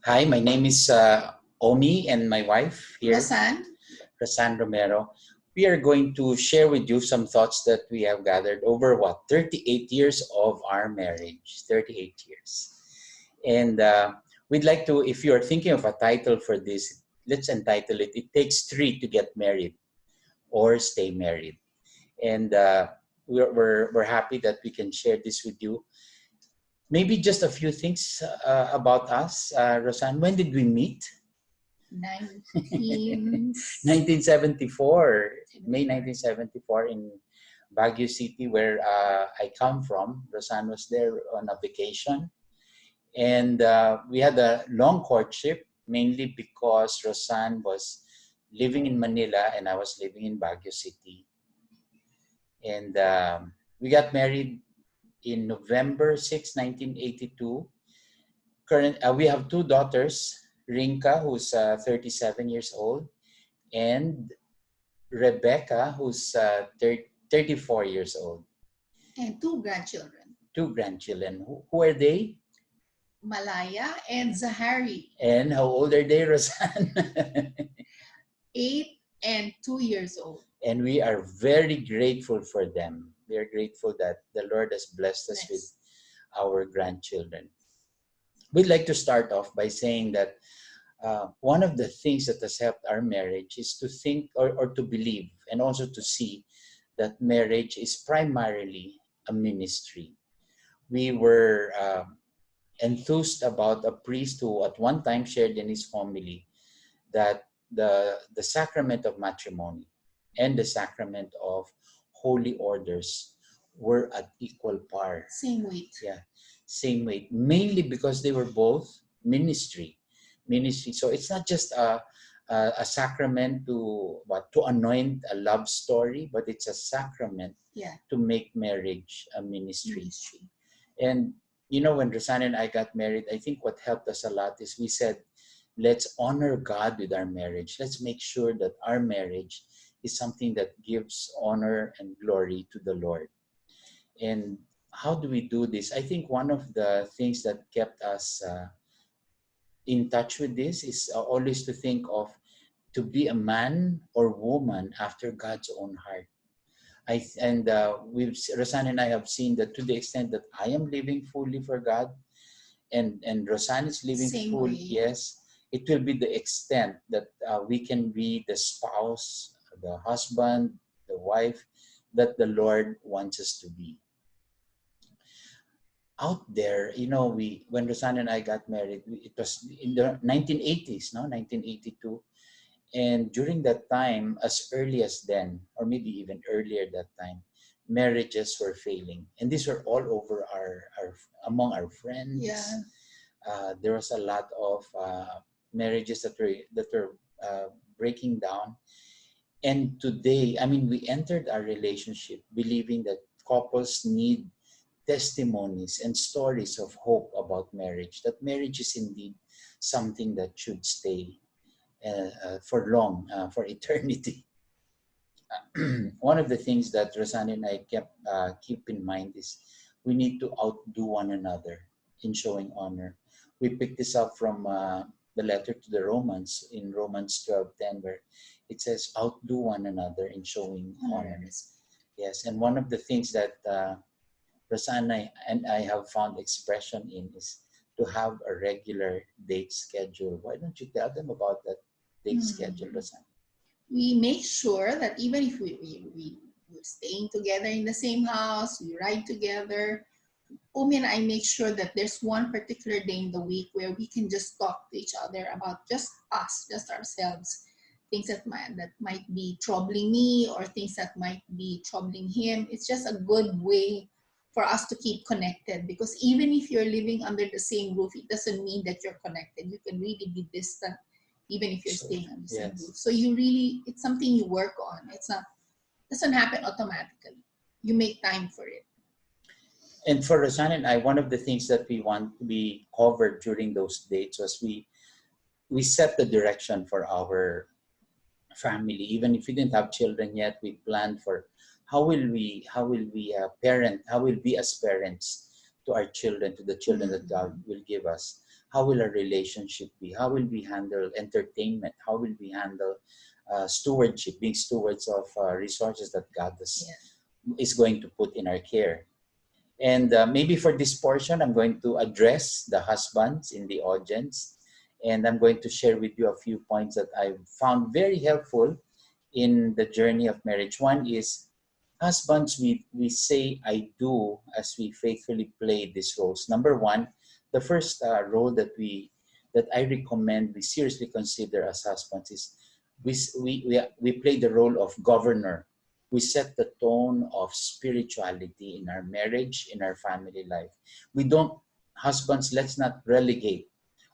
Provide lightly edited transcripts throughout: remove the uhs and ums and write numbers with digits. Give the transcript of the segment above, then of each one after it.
Hi, my name is Omi and my wife here, Rosanne. Rosanne Romero. We are going to share with you some thoughts that we have gathered over 38 years of our marriage, 38 years. And we'd like to, if you're thinking of a title for this, let's entitle it, It Takes Three to Get Married or Stay Married. And we're happy that we can share this with you. Maybe just a few things about us. Rosanne, when did we meet? 1974, May 1974 in Baguio City, where I come from. Rosanne was there on a vacation. And we had a long courtship, mainly because Rosanne was living in Manila and I was living in Baguio City. And we got married in November 6, 1982. We have two daughters, Rinka, who's 37 years old, and Rebecca, who's 34 years old. And two grandchildren. Two grandchildren. Who are they? Malaya and Zahari. And how old are they, Rosanne? 8 and 2 years old. And we are very grateful for them. We are grateful that the Lord has blessed us with our grandchildren. We'd like to start off by saying that one of the things that has helped our marriage is to think or to believe and also to see that marriage is primarily a ministry. We were enthused about a priest who at one time shared in his homily that the sacrament of matrimony and the sacrament of holy orders were at equal par. Same weight. Yeah, same weight. Mainly because they were both ministry. So it's not just a sacrament to anoint a love story, but it's a sacrament to make marriage a ministry. And when Rosanne and I got married, I think what helped us a lot is we said, let's honor God with our marriage. Let's make sure that our marriage is something that gives honor and glory to the Lord. And how do we do this? I think one of the things that kept us in touch with this is always to think of to be a man or woman after God's own heart. Rosanne and I have seen that to the extent that I am living fully for God, and Rosanne is living fully, yes, it will be the extent that we can be the spouse, the husband, the wife that the Lord wants us to be. Out there, when Rosanne and I got married, it was in the 1980s, 1982. And during that time, as early as then, or maybe even earlier that time, marriages were failing. And these were all over among our friends. Yeah. There was a lot of marriages that were breaking down. And today, we entered our relationship believing that couples need testimonies and stories of hope about marriage, that marriage is indeed something that should stay for long, for eternity. One of the things that Rosanne and I keep in mind is we need to outdo one another in showing honor. We picked this up from the letter to the Romans in Romans 12:10, where it says, outdo one another in showing honor. Yes, and one of the things that Rosanne and I have found expression in is to have a regular date schedule. Why don't you tell them about that date schedule, Rosanne? We make sure that even if we're staying together in the same house, we ride together, Omi and I make sure that there's one particular day in the week where we can just talk to each other about just us, just ourselves. Things that might be troubling me or things that might be troubling him. It's just a good way for us to keep connected, because even if you're living under the same roof, it doesn't mean that you're connected. You can really be distant even if you're staying under the same roof. So it's something you work on. It doesn't happen automatically. You make time for it. And for Rosanne and I, one of the things that we want to be covered during those dates was we set the direction for our family. Even if we didn't have children yet, we planned for how will we parent, how will we as parents to our children, to the children that God will give us. how will our relationship be? How will we handle entertainment? How will we handle stewardship, being stewards of resources that God Yeah. is going to put in our care? And maybe for this portion, I'm going to address the husbands in the audience. And I'm going to share with you a few points that I found very helpful in the journey of marriage. One is, husbands, we say I do as we faithfully play these roles. Number one, the first role that I recommend we seriously consider as husbands is we play the role of governor. We set the tone of spirituality in our marriage, in our family life. We don't, husbands, let's not relegate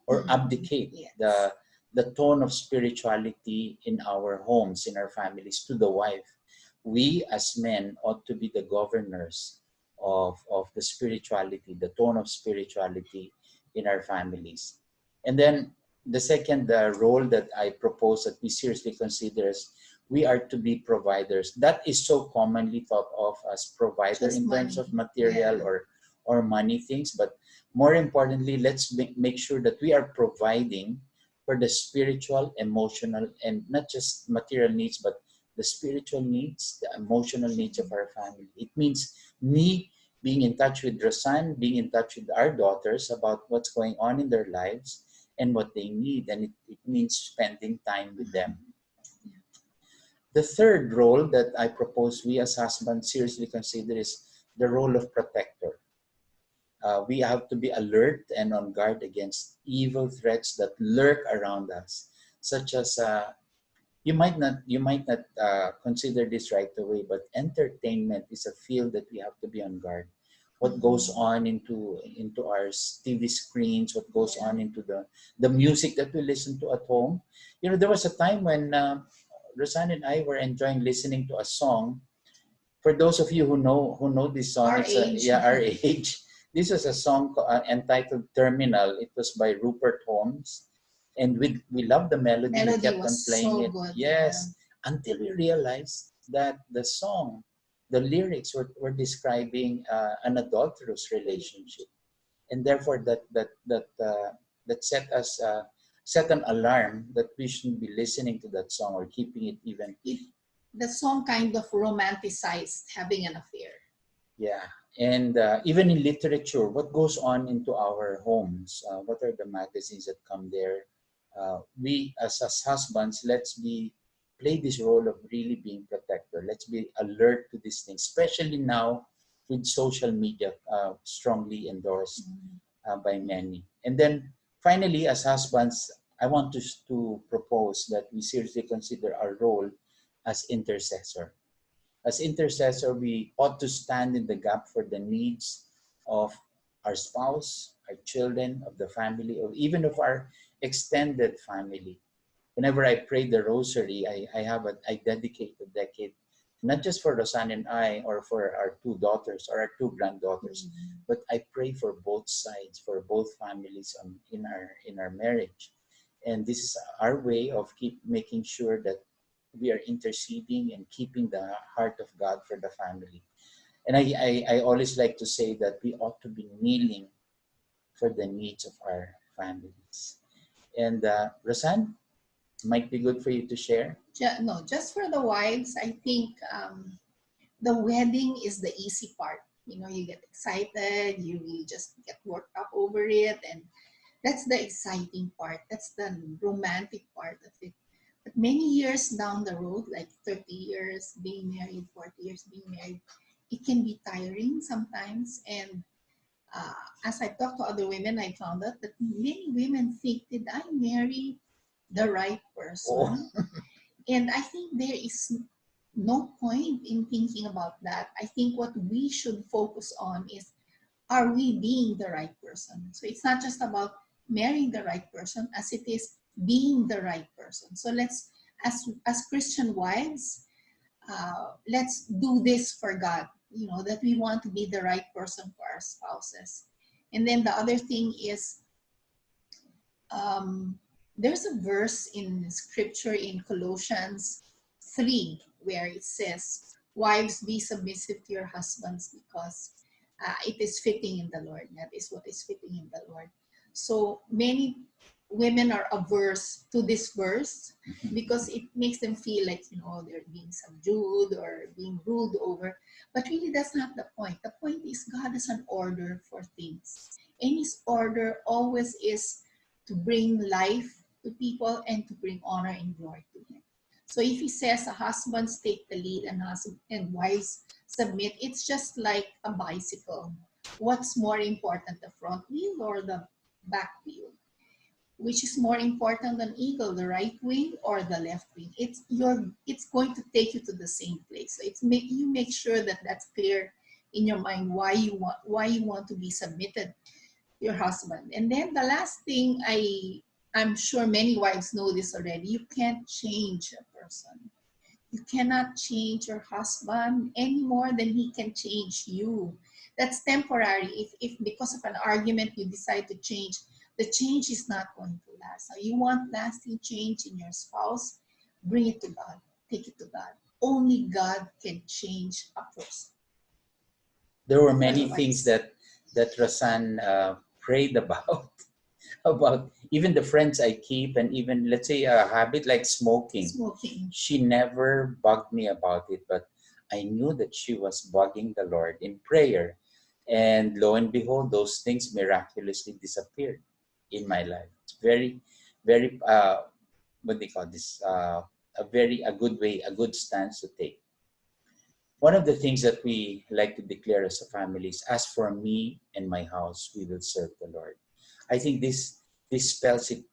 or abdicate Yes. the tone of spirituality in our homes, in our families, to the wife. We as men ought to be the governors of the spirituality, the tone of spirituality in our families. And then the second role that I propose that we seriously consider is we are to be providers. That is so commonly thought of as provider Just in terms of money. material Yeah. or money things, but more importantly, let's make sure that we are providing for the spiritual, emotional, and not just material needs, but the spiritual needs, the emotional needs of our family. It means me being in touch with Rosanne, being in touch with our daughters about what's going on in their lives and what they need. And it means spending time with them. The third role that I propose we as husbands seriously consider is the role of protector. We have to be alert and on guard against evil threats that lurk around us, such as you might not consider this right away, but entertainment is a field that we have to be on guard. What goes on into our TV screens, what goes Yeah. on into the music that we listen to at home. You know, there was a time when Rosanne and I were enjoying listening to a song. For those of you who know this song, Our it's a age. yeah our age. This was a song entitled "Terminal." It was by Rupert Holmes, and we loved the melody. We Melody kept was on playing so it. good. Yeah. Yes, until we realized that the song, the lyrics were describing an adulterous relationship, and therefore that set an alarm that we shouldn't be listening to that song or keeping it even. It, the song kind of romanticized having an affair. Yeah, and even in literature, what goes on into our homes? What are the magazines that come there? We, as husbands, let's be play this role of really being protector. Let's be alert to these things, especially now with social media strongly endorsed by many. And then finally, as husbands, I want to propose that we seriously consider our role as intercessor. As intercessor, we ought to stand in the gap for the needs of our spouse, our children, of the family, or even of our extended family. Whenever I pray the rosary, I dedicate a decade, not just for Rosanne and I, or for our two daughters or our two granddaughters, but I pray for both sides, for both families in our marriage. And this is our way of keep making sure that we are interceding and keeping the heart of God for the family. And I always like to say that we ought to be kneeling for the needs of our families. And Rosanne, might be good for you to share. No, just for the wives, I think the wedding is the easy part. You know, you get excited, you really just get worked up over it, and that's the exciting part. That's the romantic part of it. But many years down the road, like 30 years being married, 40 years being married, it can be tiring sometimes. And as I talk to other women, I found out that many women think, did I marry the right Oh, person? And I think there is no point in thinking about that. I think what we should focus on is, are we being the right person? So it's not just about marrying the right person as it is being the right person. So let's, as Christian wives, let's do this for God, you know, that we want to be the right person for our spouses. And then the other thing is, um, there's a verse in scripture in Colossians 3 where it says, wives, be submissive to your husbands because it is fitting in the Lord. That is what is fitting in the Lord. So many women are averse to this verse because it makes them feel like, they're being subdued or being ruled over. But really, that's not the point. The point is God has an order for things. And his order always is to bring life to people and to bring honor and glory to him. So if he says husbands take the lead and wives submit, it's just like a bicycle. What's more important, the front wheel or the back wheel? Which is more important than eagle, the right wing or the left wing? It's going to take you to the same place. So you make sure that that's clear in your mind why you want to be submitted to your husband. And then the last thing, I'm sure many wives know this already, you can't change a person. You cannot change your husband any more than he can change you. That's temporary. If because of an argument you decide to change, the change is not going to last. So you want lasting change in your spouse, bring it to God. Take it to God. Only God can change a person. There were many things Otherwise, that Rosanne prayed about about even the friends I keep, and even let's say a habit like smoking. smoking. She never bugged me about it, but I knew that she was bugging the Lord in prayer. And lo and behold, those things miraculously disappeared in my life. It's very, very, what they call this, a good way, a good stance to take. One of the things that we like to declare as a family is, as for me and my house, we will serve the Lord. I think this spells it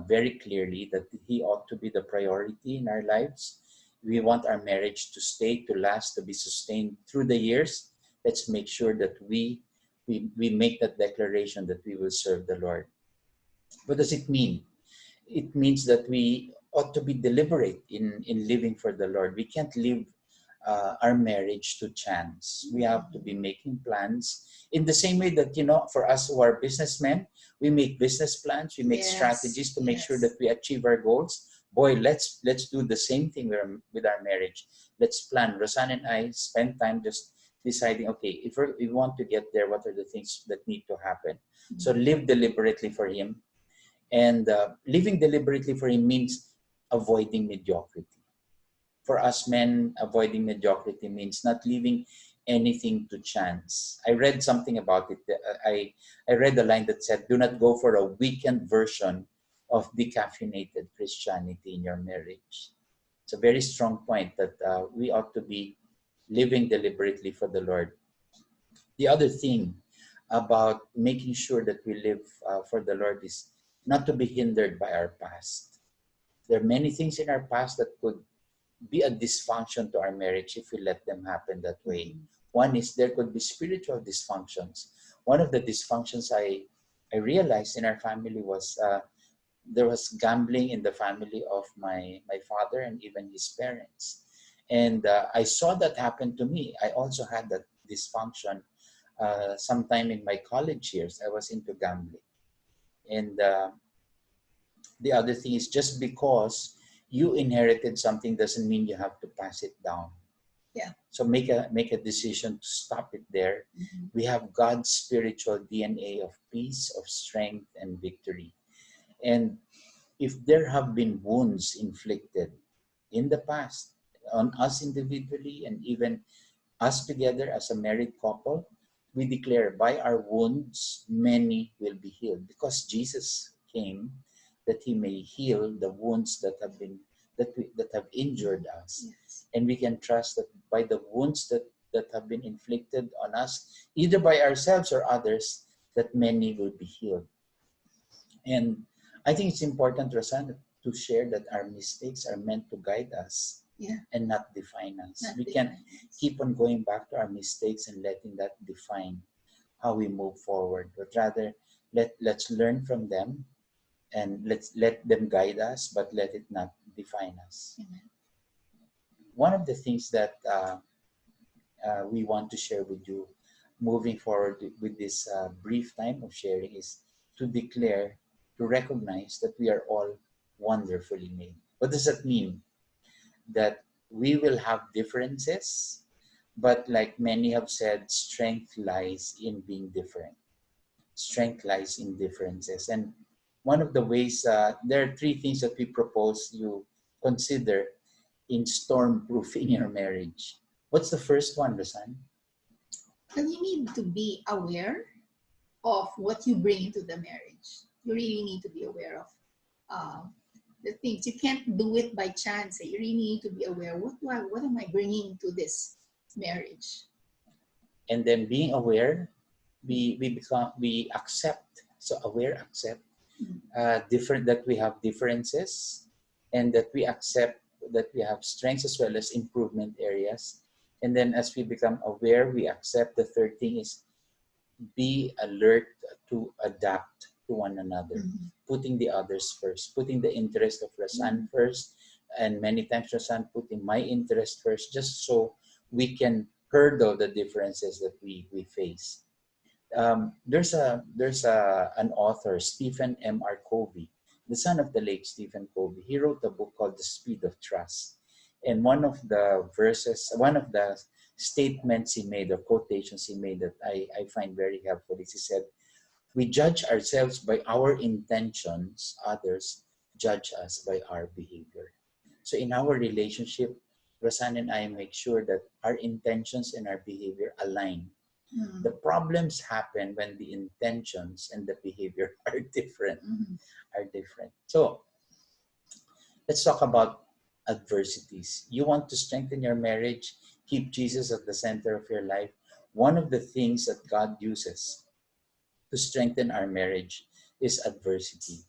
very clearly that he ought to be the priority in our lives. We want our marriage to stay, to last, to be sustained through the years. Let's make sure that we make that declaration that we will serve the Lord. What does it mean? It means that we ought to be deliberate in living for the Lord. We can't live our marriage to chance. We have to be making plans in the same way that, for us who are businessmen, we make business plans, we make Yes, strategies to make sure yes. that we achieve our goals. Boy, let's do the same thing with our marriage. Let's plan. Rosanne and I spend time just deciding, okay, if we want to get there, what are the things that need to happen? So live deliberately for him. And living deliberately for him means avoiding mediocrity. For us men, avoiding mediocrity means not leaving anything to chance. I read something about it. I read a line that said, do not go for a weekend version of decaffeinated Christianity in your marriage. It's a very strong point that we ought to be living deliberately for the Lord. The other thing about making sure that we live for the Lord is not to be hindered by our past. There are many things in our past that could be a dysfunction to our marriage if we let them happen that way. One is there could be spiritual dysfunctions. One of the dysfunctions I realized in our family was there was gambling in the family of my father and even his parents. And I saw that happen to me. I also had that dysfunction sometime in my college years. I was into gambling. And the other thing is, just because you inherited something doesn't mean you have to pass it down. Yeah. So make a decision to stop it there. We have God's spiritual DNA of peace, of strength, and victory. And if there have been wounds inflicted in the past on us individually and even us together as a married couple, we declare by our wounds, many will be healed, because Jesus came that he may heal the wounds that have injured us. Yes. And we can trust that by the wounds that have been inflicted on us, either by ourselves or others, that many will be healed. And I think it's important, Rosanne, to share that our mistakes are meant to guide us, Yeah. and not define us. Not We can't define us. keep on going back to our mistakes and letting that define how we move forward, but rather let's learn from them, and let's let them guide us, but let it not define us. Amen. One of the things that we want to share with you moving forward with this brief time of sharing is to declare, to recognize that we are all wonderfully made. What does that mean? That we will have differences, but like many have said, strength lies in being different. strength lies in differences. And one of the ways, there are three things that we propose you consider in storm-proofing your marriage. What's the first one, Rosanne? And you need to be aware of what you bring into the marriage. You really need to be aware of um, the things. You can't do it by chance. You really need to be aware. What am I bringing to this marriage? And then being aware, we accept. So aware, accept Mm. different, that we have differences, and that we accept that we have strengths as well as improvement areas. And then as we become aware, we accept. The third thing is be alert to adapt to one another, Mhm. putting the others first, putting the interest of Rosanne Mhm. first, and many times Rosanne putting my interest first, just so we can hurdle the differences that we face. There's an author, Stephen M.R. Covey, the son of the late Stephen Covey. He wrote a book called The Speed of Trust. And one of the statements he made, or quotations he made, that I find very helpful is, he said, "We judge ourselves by our intentions, others judge us by our behavior." So in our relationship, Rosanne and I make sure that our intentions and our behavior align. The Mhm. problems happen when the intentions and the behavior are different, Mhm. So let's talk about adversities. You want to strengthen your marriage, keep Jesus at the center of your life. One of the things that God uses to strengthen our marriage is adversity.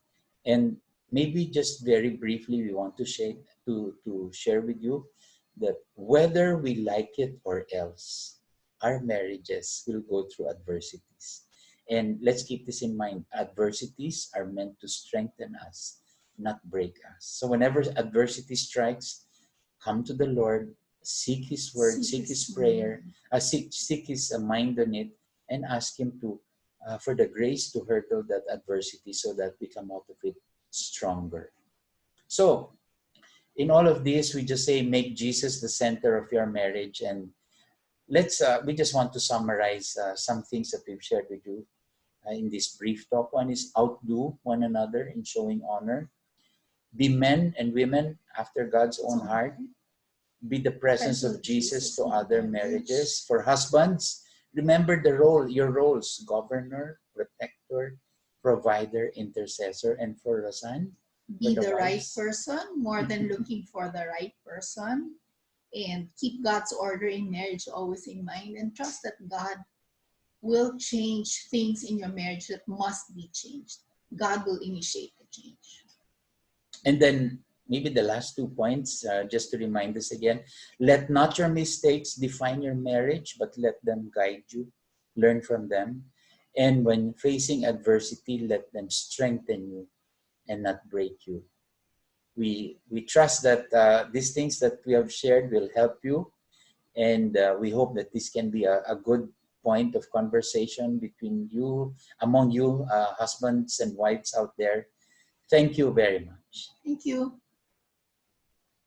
And maybe just very briefly, we want to share with you that whether we like it or else, our marriages will go through adversities. And let's keep this in mind. Adversities are meant to strengthen us, not break us. So whenever adversity strikes, come to the Lord, seek His word, Seek seek His His prayer, seek His mind on it, and ask Him to for the grace to hurdle that adversity so that we come out of it stronger. So, in all of this, we just say make Jesus the center of your marriage, and we just want to summarize some things that we've shared with you in this brief talk. One is outdo one another in showing honor, be men and women after God's His own own heart, heart. be the presence Presence of of Jesus Jesus to in the other marriage. marriages. For husbands, remember your roles: governor, protector, provider, intercessor. And for Rosanne, for Be the the right wives, person more than looking for the right person. And keep God's order in marriage always in mind, and trust that God will change things in your marriage that must be changed. God will initiate the change. and then maybe the last 2 points, just to remind us again: let not your mistakes define your marriage, but let them guide you. Learn from them. And when facing adversity, let them strengthen you and not break you. We trust that these things that we have shared will help you, and we hope that this can be a good point of conversation between you, among you husbands and wives out there. Thank you very much. Thank you.